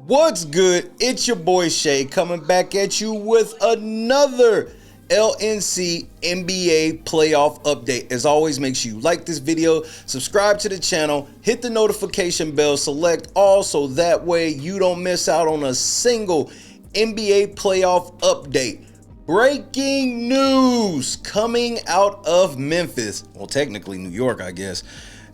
What's good? It's your boy Shay coming back at you with another LNC NBA playoff update. As always, make sure you like this video, subscribe to the channel, hit the notification bell, select all so that way you don't miss out on a single NBA playoff update. Breaking news coming out of Memphis. Well, technically New York, I guess.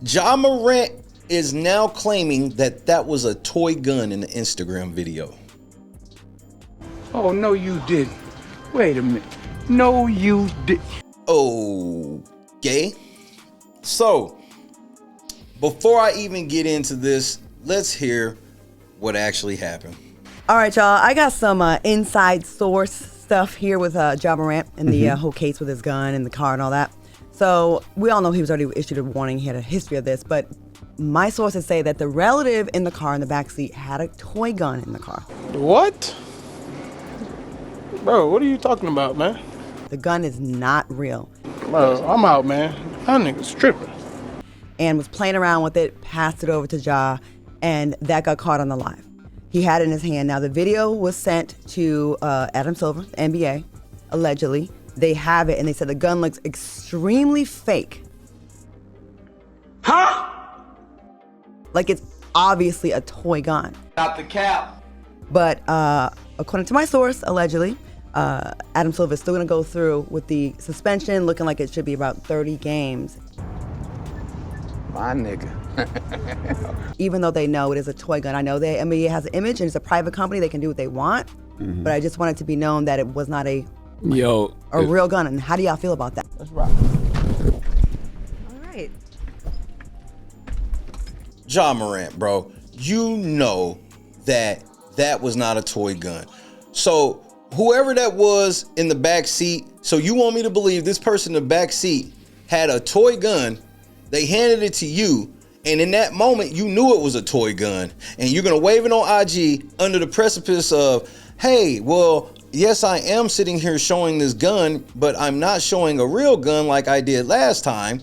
Ja Morant is now claiming that that was a toy gun in the Instagram video. Oh, no, you didn't. Wait a minute. No, you didn't. Okay. So, before I even get into this, let's hear what actually happened. All right, y'all. I got some inside source stuff here with Ja Morant and the whole case with his gun and the car and all that. So, we all know he was already issued a warning. He had a history of this, but my sources say that the relative in the car in the backseat had a toy gun in the car. What? Bro, what are you talking about, man? The gun is not real. Bro, I'm out, man. That nigga's tripping. And was playing around with it, passed it over to Ja, and that got caught on the live. He had it in his hand. Now, the video was sent to Adam Silver, the NBA, allegedly. They have it, and they said the gun looks extremely fake. Huh? Like it's obviously a toy gun. Not the cap. But according to my source, allegedly, Adam Silver is still going to go through with the suspension, looking like it should be about 30 games. My nigga. Even though they know it is a toy gun. I know the NBA has an image and it's a private company. They can do what they want. But I just want it to be known that it was not a real gun. And how do y'all feel about that? That's right. All right. Ja Morant, bro, you know that that was not a toy gun. So whoever that was in the back seat, so you want me to believe this person in the back seat had a toy gun, they handed it to you, and in that moment you knew it was a toy gun, and you're gonna wave it on IG under the precipice of, hey, well, yes, I am sitting here showing this gun, but I'm not showing a real gun like I did last time.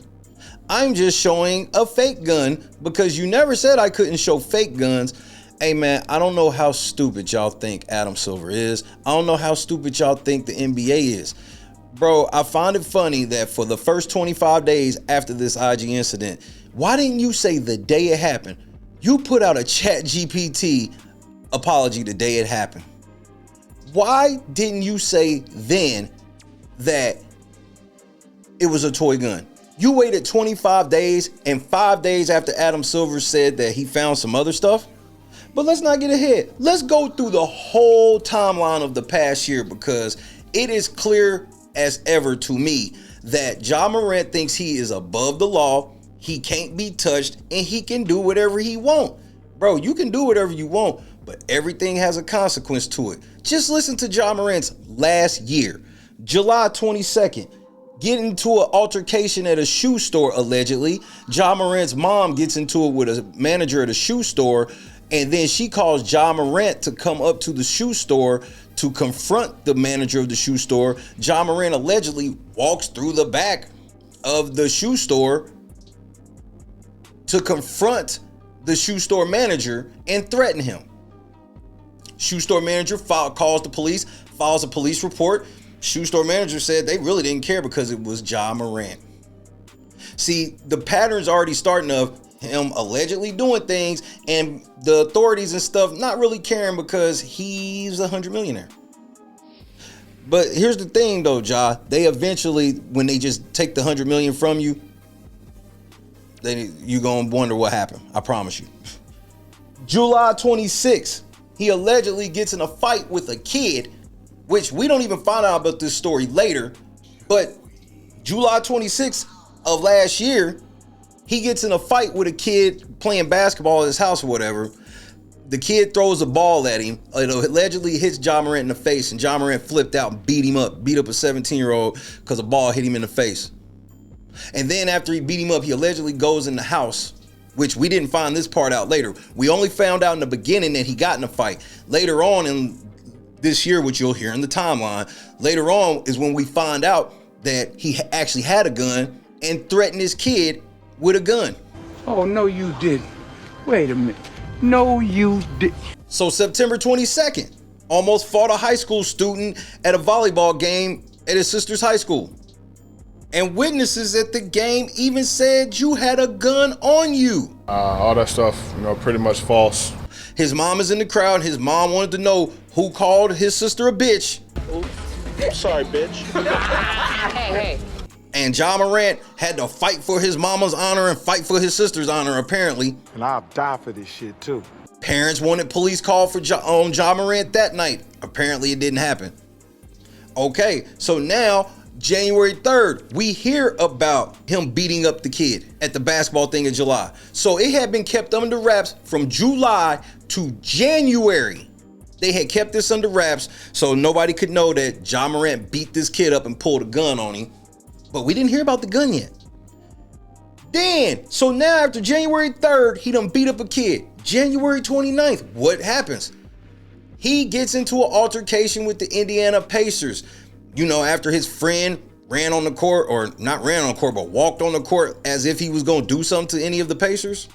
I'm just showing a fake gun because you never said I couldn't show fake guns. Hey man, I don't know how stupid y'all think Adam Silver is. I don't know how stupid y'all think the NBA is. Bro, I find it funny that for the first 25 days after this IG incident, why didn't you say the day it happened? You put out a ChatGPT apology the day it happened. Why didn't you say then that it was a toy gun? You waited 25 days and 5 days after Adam Silver said that he found some other stuff. But let's not get ahead. Let's go through the whole timeline of the past year because it is clear as ever to me that Ja Morant thinks he is above the law. He can't be touched and he can do whatever he wants. Bro, you can do whatever you want, but everything has a consequence to it. Just listen to Ja Morant's last year, July 22nd. Get into an altercation at a shoe store, allegedly. Ja Morant's mom gets into it with a manager at a shoe store, and then she calls Ja Morant to come up to the shoe store to confront the manager of the shoe store. Ja Morant allegedly walks through the back of the shoe store to confront the shoe store manager and threaten him. Shoe store manager calls the police, files a police report. Shoe store manager said they really didn't care because it was Ja Morant. See, the pattern's already starting of him allegedly doing things and the authorities and stuff not really caring because he's a $100 millionaire. But here's the thing though, Ja, they eventually, when they just take the 100 million from you, then you're gonna wonder what happened. I promise you. July 26th, he allegedly gets in a fight with a kid, which we don't even find out about this story later, but July 26th of last year, he gets in a fight with a kid playing basketball at his house or whatever. The kid throws a ball at him. It allegedly hits Ja Morant in the face, and Ja Morant flipped out and beat up a 17-year-old because a ball hit him in the face. And then after he beat him up, he allegedly goes in the house, which we didn't find this part out later. We only found out in the beginning that he got in a fight. Later on in this year, which you'll hear in the timeline, later on is when we find out that he actually had a gun and threatened his kid with a gun. Oh, no, you didn't. Wait a minute. No, you did. So September 22nd, almost fought a high school student at a volleyball game at his sister's high school. And witnesses at the game even said you had a gun on you. All that stuff, pretty much false. His mom is in the crowd. His mom wanted to know who called his sister a bitch. I'm sorry, bitch. Hey. And Ja Morant had to fight for his mama's honor and fight for his sister's honor, apparently. And I'll die for this shit, too. Parents wanted police call for on Ja Morant that night. Apparently, it didn't happen. Okay, so now, January 3rd, we hear about him beating up the kid at the basketball thing in July. So it had been kept under wraps from July to January. They had kept this under wraps so nobody could know that Ja Morant beat this kid up and pulled a gun on him. But we didn't hear about the gun yet. Then, so now after January 3rd, he done beat up a kid. January 29th, what happens? He gets into an altercation with the Indiana Pacers. After his friend ran on the court, or not ran on the court, but walked on the court as if he was going to do something to any of the Pacers.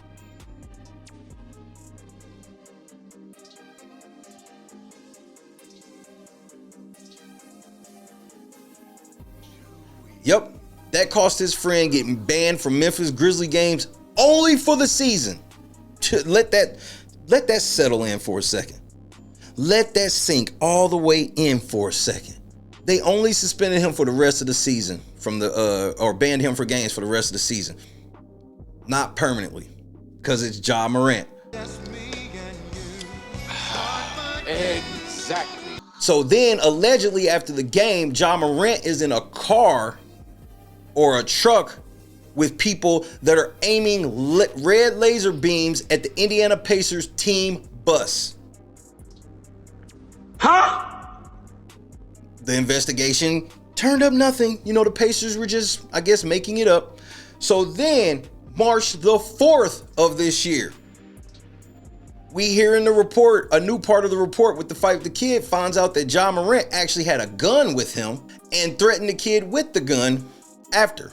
Yep, that cost his friend getting banned from Memphis Grizzly games only for the season. Let that settle in for a second. Let that sink all the way in for a second. They only suspended him for the rest of the season or banned him for games for the rest of the season. Not permanently, because it's Ja Morant. Exactly. So then, allegedly after the game, Ja Morant is in a car or a truck with people that are aiming red laser beams at the Indiana Pacers team bus. Huh? The investigation turned up nothing. The Pacers were just, I guess, making it up. So then, March the 4th of this year, we hear in the report, a new part of the report with the fight with the kid finds out that Ja Morant actually had a gun with him and threatened the kid with the gun after.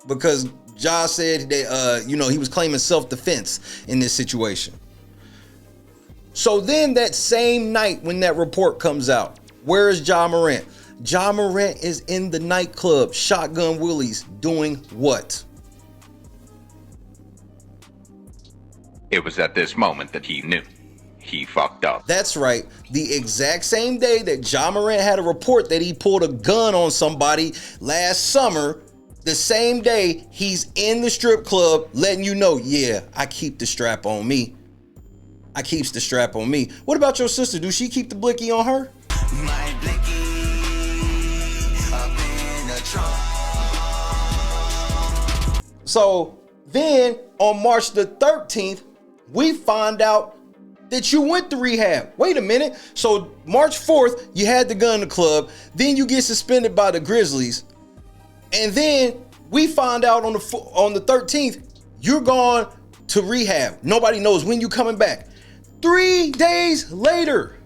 Because Ja said that, he was claiming self-defense in this situation. So then that same night when that report comes out, where is Ja Morant? Ja Morant is in the nightclub, Shotgun Willie's, doing what? It was at this moment that he knew. He fucked up. That's right. The exact same day that Ja Morant had a report that he pulled a gun on somebody last summer, the same day he's in the strip club letting you know, yeah, I keep the strap on me. I keeps the strap on me. What about your sister? Do she keep the blicky on her? My blicky up in the trunk. So then on March the 13th, we find out that you went to rehab. Wait a minute. So March 4th, you had the gun in the club. Then you get suspended by the Grizzlies. And then we find out on the 13th, you're gone to rehab. Nobody knows when you coming back. 3 days later,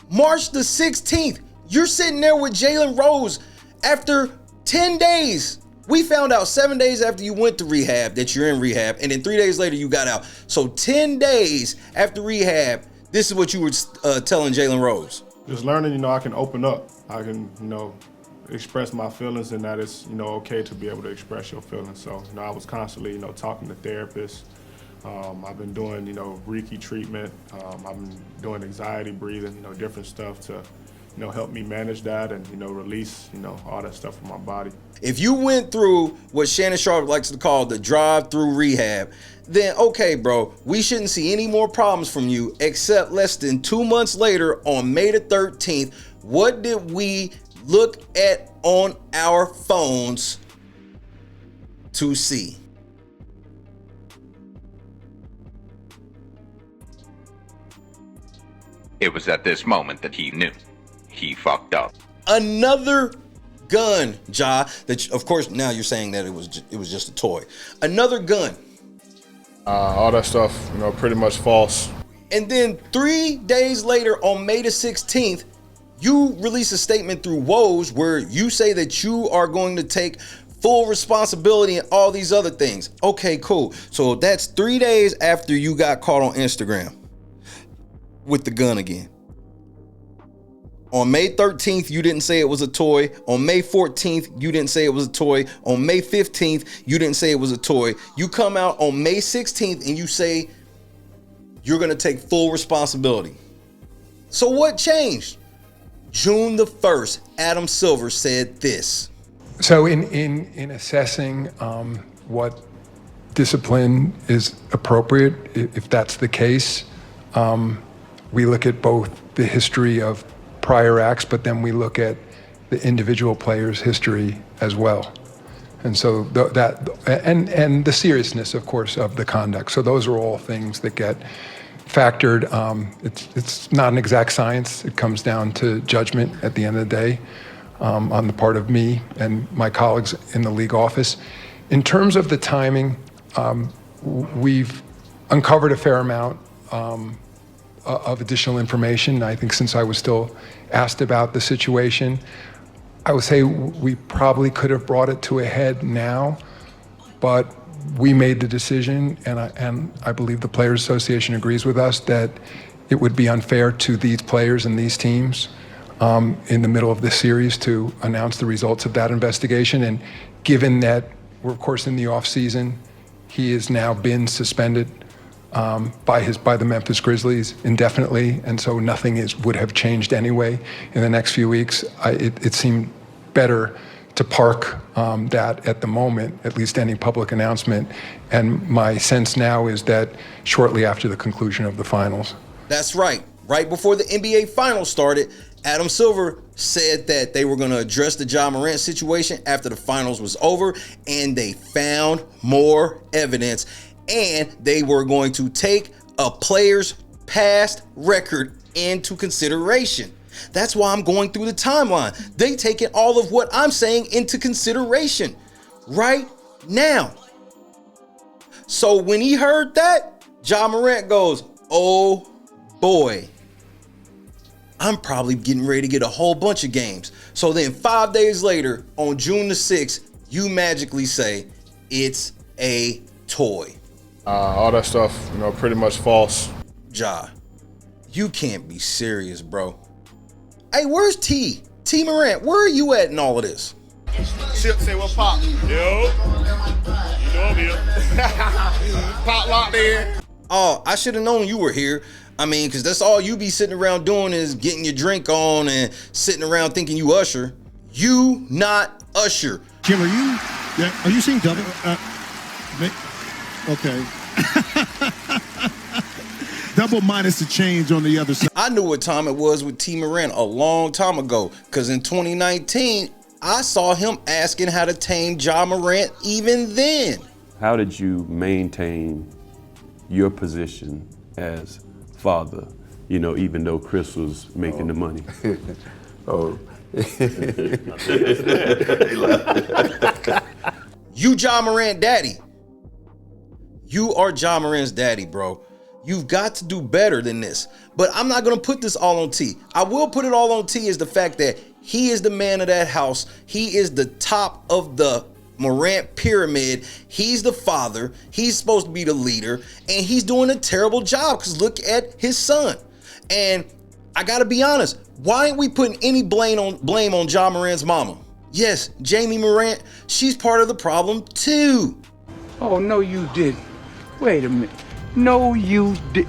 March the 16th, you're sitting there with Jalen Rose after 10 days. We found out 7 days after you went to rehab that you're in rehab, and then 3 days later you got out. So 10 days after rehab, this is what you were telling Jalen Rose. Just learning, I can open up. I can, express my feelings, and that it's, okay to be able to express your feelings. So, I was constantly, talking to therapists. I've been doing, Reiki treatment. I've been doing anxiety breathing, different stuff to, help me manage that and, release, all that stuff from my body. If you went through what Shannon Sharp likes to call the drive-through rehab, then okay, bro, we shouldn't see any more problems from you, except less than 2 months later on May the 13th, what did we look at on our phones to see? It was at this moment that he knew. He fucked up. Another gun, Ja, that of course now you're saying that it was just a toy. Another gun. All that stuff, pretty much false. And then 3 days later on May the 16th, you release a statement through Woj where you say that you are going to take full responsibility and all these other things. Okay, cool. So that's 3 days after you got caught on Instagram with the gun again. On May 13th, you didn't say it was a toy. On May 14th, you didn't say it was a toy. On May 15th, you didn't say it was a toy. You come out on May 16th and you say you're going to take full responsibility. So what changed? June the 1st, Adam Silver said this. So in assessing what discipline is appropriate, if that's the case, we look at both the history of prior acts, but then we look at the individual player's history as well. And so and the seriousness, of course, of the conduct. So those are all things that get factored. It's not an exact science. It comes down to judgment at the end of the day on the part of me and my colleagues in the league office. In terms of the timing, we've uncovered a fair amount of additional information. I think since I was still asked about the situation, I would say we probably could have brought it to a head now, but we made the decision, and I believe the Players Association agrees with us, that it would be unfair to these players and these teams in the middle of this series to announce the results of that investigation. And given that we're, of course, in the off season, he has now been suspended by the Memphis Grizzlies indefinitely, and so nothing would have changed anyway in the next few weeks. It seemed better to park that at the moment, at least any public announcement. And my sense now is that shortly after the conclusion of the finals. That's right. Right before the NBA finals started, Adam Silver said that they were going to address the Ja Morant situation after the finals was over, and they found more evidence, and they were going to take a player's past record into consideration. That's why I'm going through the timeline. They taking all of what I'm saying into consideration right now. So when he heard that, Ja Morant goes, oh boy, I'm probably getting ready to get a whole bunch of games. So then 5 days later, on June the 6th, you magically say it's a toy. All that stuff, pretty much false. Ja, you can't be serious, bro. Hey, where's T Morant? Where are you at in all of this? Chip say what Pop? Yo. You know I'm here. Pop locked in. Oh, I should have known you were here. I mean, because that's all you be sitting around doing is getting your drink on and sitting around thinking you Usher. You not Usher. Jim, are you seeing double? Okay. Double minus the change on the other side. I knew what time it was with T Morant a long time ago, because in 2019, I saw him asking how to tame Ja Morant even then. How did you maintain your position as father, even though Chris was making the money? You Ja Morant daddy. You are Ja Morant's daddy, bro. You've got to do better than this. But I'm not going to put this all on T. I will put it all on T is the fact that he is the man of that house. He is the top of the Morant pyramid. He's the father. He's supposed to be the leader. And he's doing a terrible job because look at his son. And I got to be honest. Why aren't we putting any blame on Ja Morant's mama? Yes, Jamie Morant. She's part of the problem too. Oh, no, you didn't. Wait a minute. No, you did.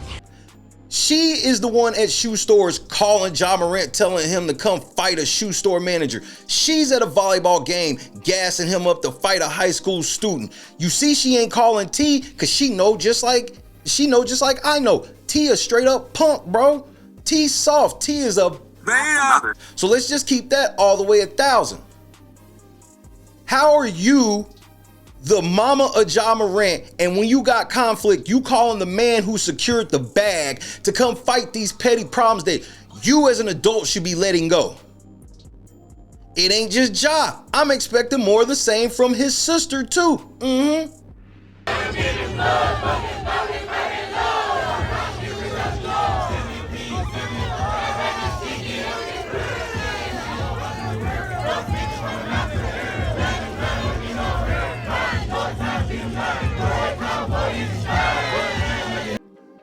She is the one at shoe stores calling Ja Morant, telling him to come fight a shoe store manager. She's at a volleyball game gassing him up to fight a high school student. You see, she ain't calling T because she know just like I know. T a straight up punk, bro. T soft. T is a bam. So let's just keep that all the way 1,000. How are you the mama of Ja Morant, and when you got conflict, you calling the man who secured the bag to come fight these petty problems that you as an adult should be letting go? It ain't just Ja. I'm expecting more of the same from his sister too.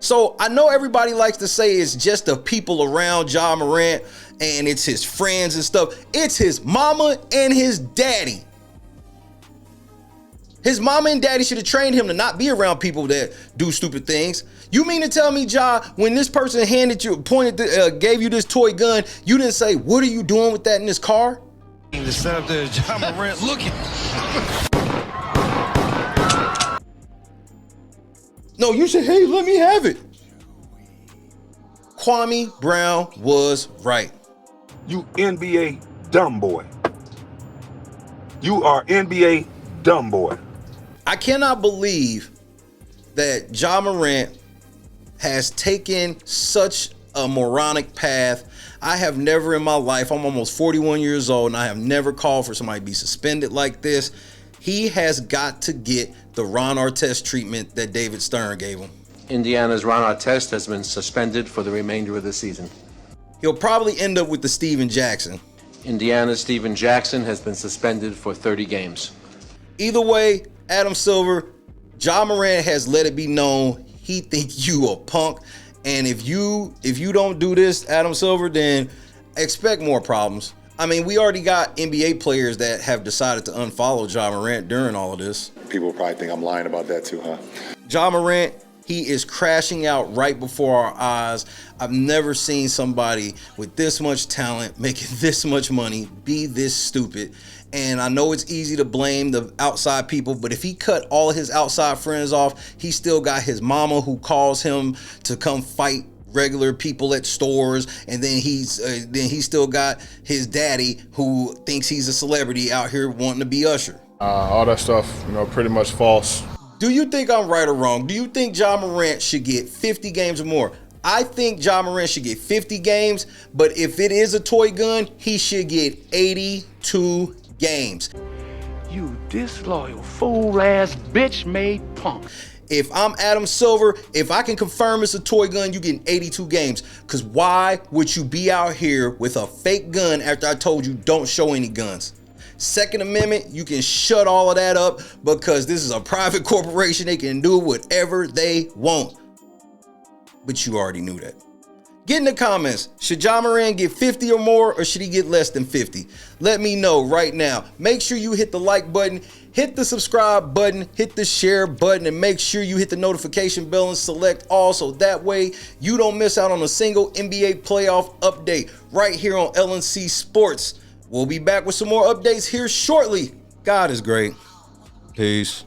So I know everybody likes to say it's just the people around Ja Morant and it's his friends and stuff. It's his mama and his daddy. His mama and daddy should have trained him to not be around people that do stupid things. You mean to tell me, Ja, when this person gave you this toy gun, you didn't say, "What are you doing with that in this car?" The setup there is Ja Morant looking. No, you said, "Hey, let me have it." Kwame Brown was right. You NBA dumb boy. You are NBA dumb boy. I cannot believe that Ja Morant has taken such a moronic path. I have never in my life, I'm almost 41 years old, and I have never called for somebody to be suspended like this. He has got to get the Ron Artest treatment that David Stern gave him. Indiana's Ron Artest has been suspended for the remainder of the season. He'll probably end up with the Steven Jackson. Indiana's Steven Jackson has been suspended for 30 games. Either way, Adam Silver, Ja Morant has let it be known he think you a punk. And if you don't do this, Adam Silver, then expect more problems. I mean, we already got NBA players that have decided to unfollow Ja Morant during all of this. People probably think I'm lying about that too, huh? Ja Morant, he is crashing out right before our eyes. I've never seen somebody with this much talent, making this much money, be this stupid. And I know it's easy to blame the outside people, but if he cut all of his outside friends off, he still got his mama who calls him to come fight regular people at stores, and then he still got his daddy who thinks he's a celebrity out here wanting to be Usher. All that stuff, pretty much false. Do you think I'm right or wrong? Do you think Ja Morant should get 50 games or more? I think Ja Morant should get 50 games, but if it is a toy gun, he should get 82 games. You disloyal, fool-ass, bitch-made punk. If I'm Adam Silver, if I can confirm it's a toy gun, you getting 82 games. Because why would you be out here with a fake gun after I told you don't show any guns? Second Amendment, you can shut all of that up because this is a private corporation. They can do whatever they want. But you already knew that. Get in the comments. Should Ja Morant get 50 or more, or should he get less than 50? Let me know right now. Make sure you hit the like button, hit the subscribe button, hit the share button, and make sure you hit the notification bell and select all so that way you don't miss out on a single NBA playoff update right here on LNC Sports. We'll be back with some more updates here shortly. God is great. Peace.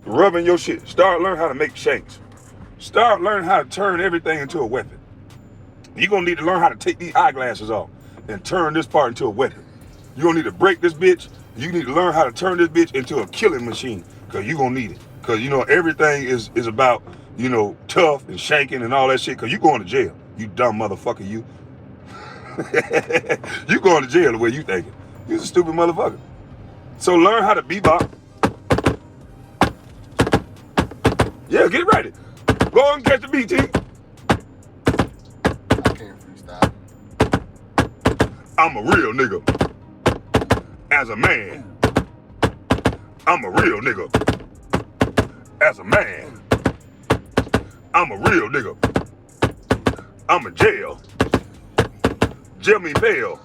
Rubbing your shit. Start learning how to make shanks. Start learning how to turn everything into a weapon. You're going to need to learn how to take these eyeglasses off and turn this part into a weapon. You're going to need to break this bitch. You need to learn how to turn this bitch into a killing machine because you're going to need it. Because, everything is about, tough and shanking and all that shit because you're going to jail. You dumb motherfucker, you. You going to jail the way you thinking. You're a stupid motherfucker. So learn how to bebop. Yeah, get ready. Go on and catch the BT. I can't freestyle. I'm a real nigga. As a man. I'm a real nigga. As a man. I'm a real nigga. I'm in jail. Jail me bail.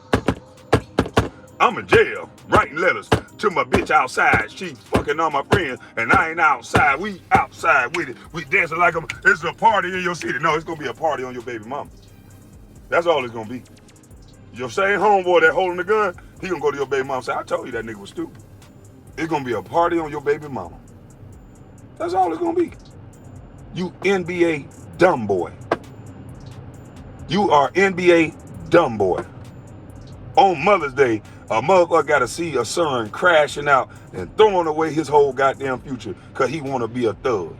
I'm in jail. Writing letters to my bitch outside. She fucking on my friends, and I ain't outside. We outside with it. We dancing like it's a party in your city. No, it's gonna be a party on your baby mama. That's all it's gonna be. Your same homeboy that holding the gun, he gonna go to your baby mama and say, I told you that nigga was stupid. It's gonna be a party on your baby mama. That's all it's gonna be. You NBA dumb boy. You are NBA dumb boy. On Mother's Day, a motherfucker gotta see a son crashing out and throwing away his whole goddamn future because he wanna be a thug.